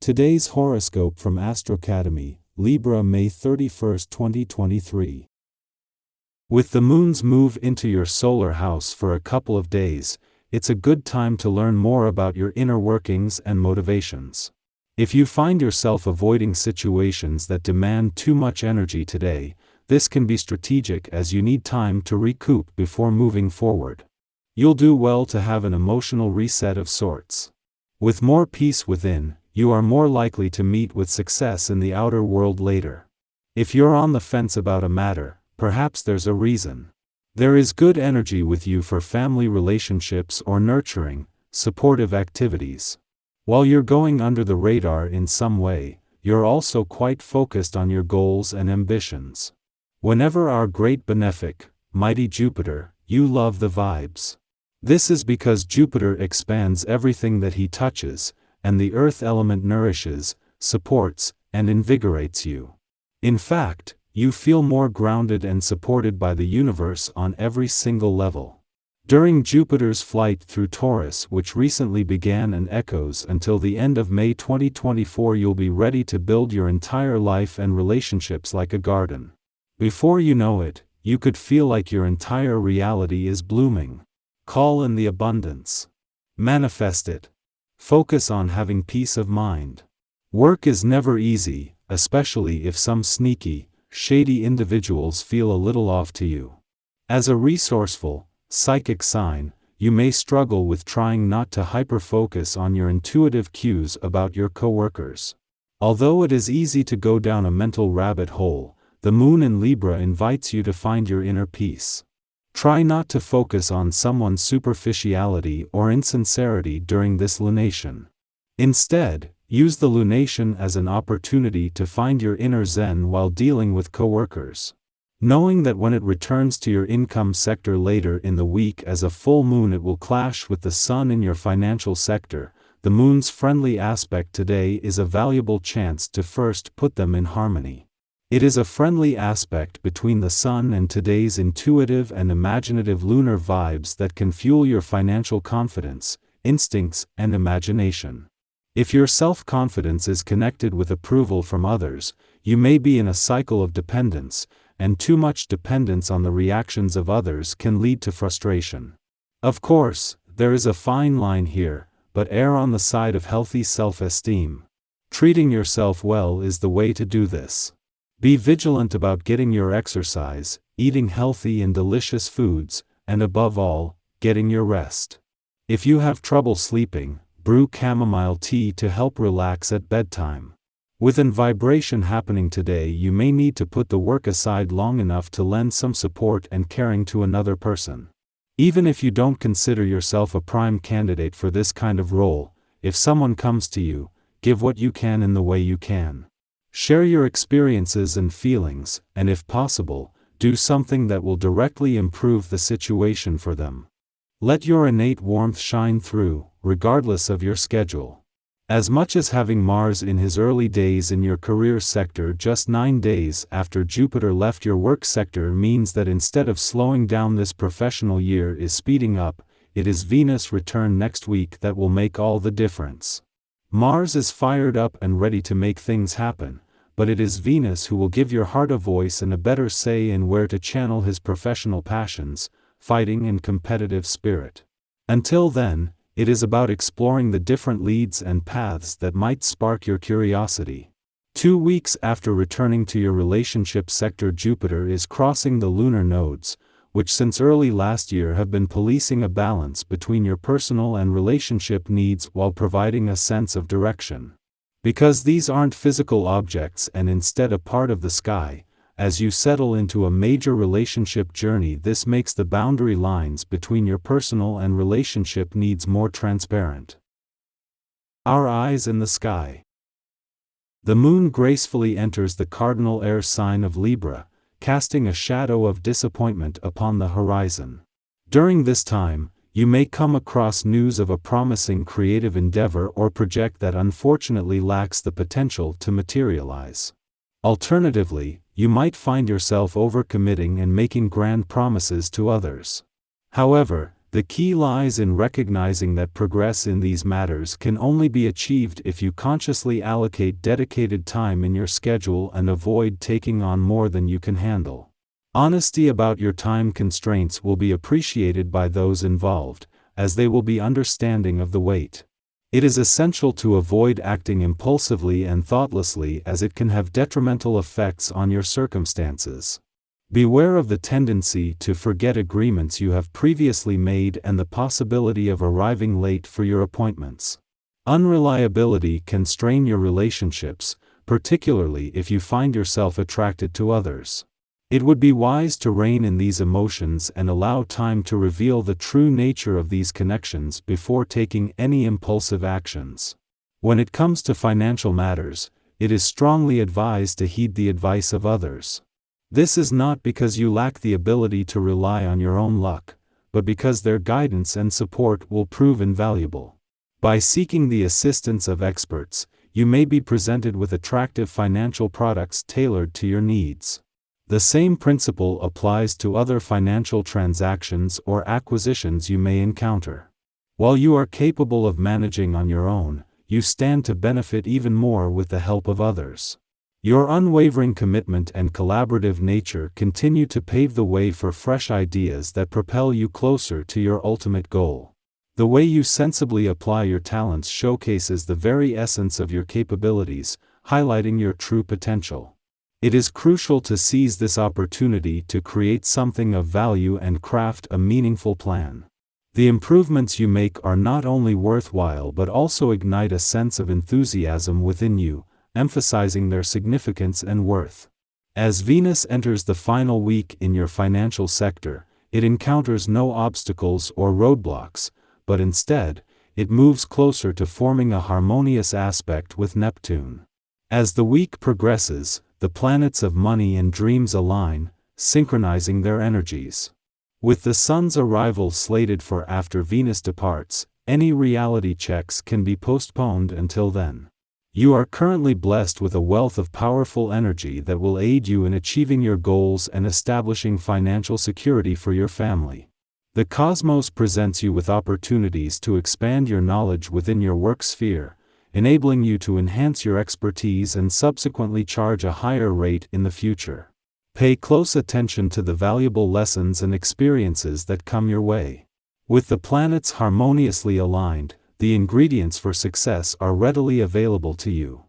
Today's horoscope from Astrocademy, Libra May 31, 2023. With the moon's move into your solar house for a couple of days, it's a good time to learn more about your inner workings and motivations. If you find yourself avoiding situations that demand too much energy today, this can be strategic as you need time to recoup before moving forward. You'll do well to have an emotional reset of sorts. With more peace within, you are more likely to meet with success in the outer world later. If you're on the fence about a matter, perhaps there's a reason. There is good energy with you for family relationships or nurturing, supportive activities. While you're going under the radar in some way, you're also quite focused on your goals and ambitions. Whenever our great benefic, mighty Jupiter, you love the vibes. This is because Jupiter expands everything that he touches, and the earth element nourishes, supports, and invigorates you. In fact, you feel more grounded and supported by the universe on every single level. During Jupiter's flight through Taurus, which recently began and echoes until the end of May 2024, you'll be ready to build your entire life and relationships like a garden. Before you know it, you could feel like your entire reality is blooming. Call in the abundance. Manifest it. Focus on having peace of mind. Work is never easy, especially if some sneaky, shady individuals feel a little off to you. As a resourceful, psychic sign, you may struggle with trying not to hyper-focus on your intuitive cues about your coworkers. Although it is easy to go down a mental rabbit hole, the moon in Libra invites you to find your inner peace. Try not to focus on someone's superficiality or insincerity during this lunation. Instead, use the lunation as an opportunity to find your inner zen while dealing with coworkers. Knowing that when it returns to your income sector later in the week as a full moon, it will clash with the sun in your financial sector, the moon's friendly aspect today is a valuable chance to first put them in harmony. It is a friendly aspect between the sun and today's intuitive and imaginative lunar vibes that can fuel your financial confidence, instincts, and imagination. If your self-confidence is connected with approval from others, you may be in a cycle of dependence, and too much dependence on the reactions of others can lead to frustration. Of course, there is a fine line here, but err on the side of healthy self-esteem. Treating yourself well is the way to do this. Be vigilant about getting your exercise, eating healthy and delicious foods, and above all, getting your rest. If you have trouble sleeping, brew chamomile tea to help relax at bedtime. With an vibration happening today, you may need to put the work aside long enough to lend some support and caring to another person. Even if you don't consider yourself a prime candidate for this kind of role, if someone comes to you, give what you can in the way you can. Share your experiences and feelings, and if possible, do something that will directly improve the situation for them. Let your innate warmth shine through, regardless of your schedule. As much as having Mars in his early days in your career sector just 9 days after Jupiter left your work sector means that instead of slowing down, this professional year is speeding up, it is Venus' return next week that will make all the difference. Mars is fired up and ready to make things happen, but it is Venus who will give your heart a voice and a better say in where to channel his professional passions, fighting and competitive spirit. Until then, it is about exploring the different leads and paths that might spark your curiosity. 2 weeks after returning to your relationship sector, Jupiter is crossing the lunar nodes, which since early last year have been policing a balance between your personal and relationship needs while providing a sense of direction. Because these aren't physical objects and instead a part of the sky, as you settle into a major relationship journey, this makes the boundary lines between your personal and relationship needs more transparent. Our eyes in the sky. The moon gracefully enters the cardinal air sign of Libra, casting a shadow of disappointment upon the horizon. During this time, you may come across news of a promising creative endeavor or project that unfortunately lacks the potential to materialize. Alternatively, you might find yourself overcommitting and making grand promises to others. However, The key lies in recognizing that progress in these matters can only be achieved if you consciously allocate dedicated time in your schedule and avoid taking on more than you can handle. Honesty about your time constraints will be appreciated by those involved, as they will be understanding of the weight. It is essential to avoid acting impulsively and thoughtlessly, as it can have detrimental effects on your circumstances. Beware of the tendency to forget agreements you have previously made and the possibility of arriving late for your appointments. Unreliability can strain your relationships, particularly if you find yourself attracted to others. It would be wise to rein in these emotions and allow time to reveal the true nature of these connections before taking any impulsive actions. When it comes to financial matters, it is strongly advised to heed the advice of others. This is not because you lack the ability to rely on your own luck, but because their guidance and support will prove invaluable. By seeking the assistance of experts, you may be presented with attractive financial products tailored to your needs. The same principle applies to other financial transactions or acquisitions you may encounter. While you are capable of managing on your own, you stand to benefit even more with the help of others. Your unwavering commitment and collaborative nature continue to pave the way for fresh ideas that propel you closer to your ultimate goal. The way you sensibly apply your talents showcases the very essence of your capabilities, highlighting your true potential. It is crucial to seize this opportunity to create something of value and craft a meaningful plan. The improvements you make are not only worthwhile but also ignite a sense of enthusiasm within you, emphasizing their significance and worth. As Venus enters the final week in your financial sector, it encounters no obstacles or roadblocks, but instead, it moves closer to forming a harmonious aspect with Neptune. As the week progresses, the planets of money and dreams align, synchronizing their energies. With the Sun's arrival slated for after Venus departs, any reality checks can be postponed until then. You are currently blessed with a wealth of powerful energy that will aid you in achieving your goals and establishing financial security for your family. The cosmos presents you with opportunities to expand your knowledge within your work sphere, enabling you to enhance your expertise and subsequently charge a higher rate in the future. Pay close attention to the valuable lessons and experiences that come your way. With the planets harmoniously aligned, the ingredients for success are readily available to you.